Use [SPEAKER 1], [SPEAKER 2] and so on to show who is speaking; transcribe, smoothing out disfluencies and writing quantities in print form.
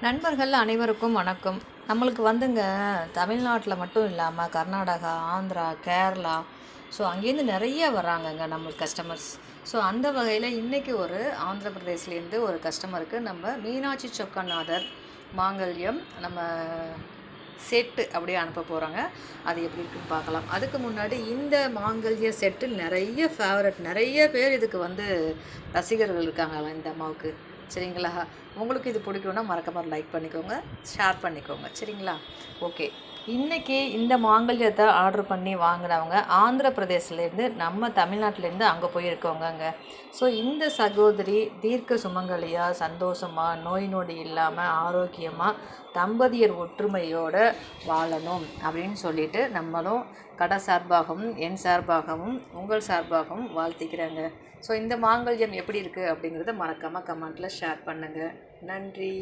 [SPEAKER 1] நண்பர்கள் அனைவருக்கும் வணக்கம். நம்மளுக்கு வந்துங்க தமிழ்நாட்டில் மட்டும் இல்லாமல் கர்நாடகா, ஆந்திரா, கேரளா, ஸோ அங்கேருந்து நிறைய வராங்கங்க நம்மளுக்கு கஸ்டமர்ஸ். ஸோ அந்த வகையில் இன்றைக்கி ஒரு ஆந்திர பிரதேஷ்லேருந்து ஒரு கஸ்டமருக்கு நம்ம மீனாட்சி சொக்கநாதர் மாங்கல்யம் நம்ம செட்டு அப்படியே அனுப்ப போகிறாங்க. அது எப்படி இருக்குன்னு பார்க்கலாம். அதுக்கு முன்னாடி இந்த மாங்கல்ய செட்டு நிறைய ஃபேவரட், நிறைய பேர் இதுக்கு வந்து ரசிகர்கள் இருக்காங்க இந்த அம்மாவுக்கு. சரிங்களா? உங்களுக்கு இது பிடிக்கும்னா மறக்காம லைக் பண்ணிக்கோங்க, ஷேர் பண்ணிக்கோங்க. சரிங்களா? ஓகே. இன்றைக்கி இந்த மாங்கல்யத்தை ஆர்டர் பண்ணி வாங்கினவங்க ஆந்திர பிரதேசிலேருந்து நம்ம தமிழ்நாட்டிலேருந்து அங்கே போயிருக்கோங்க. ஸோ இந்த சகோதரி தீர்க்க சுமங்கலியாக, சந்தோஷமாக, நோய் நொடி இல்லாமல், ஆரோக்கியமாக, தம்பதியர் ஒற்றுமையோடு வாழணும் அப்படின்னு சொல்லிட்டு நம்மளும் கடை சார்பாகவும், என் சார்பாகவும், உங்கள் சார்பாகவும் வாழ்த்திக்கிறேங்க. ஸோ இந்த மாங்கல்யம் எப்படி இருக்குது அப்படிங்கிறத மறக்காமல் கமெண்ட்டில் ஷேர் பண்ணுங்கள். நன்றி.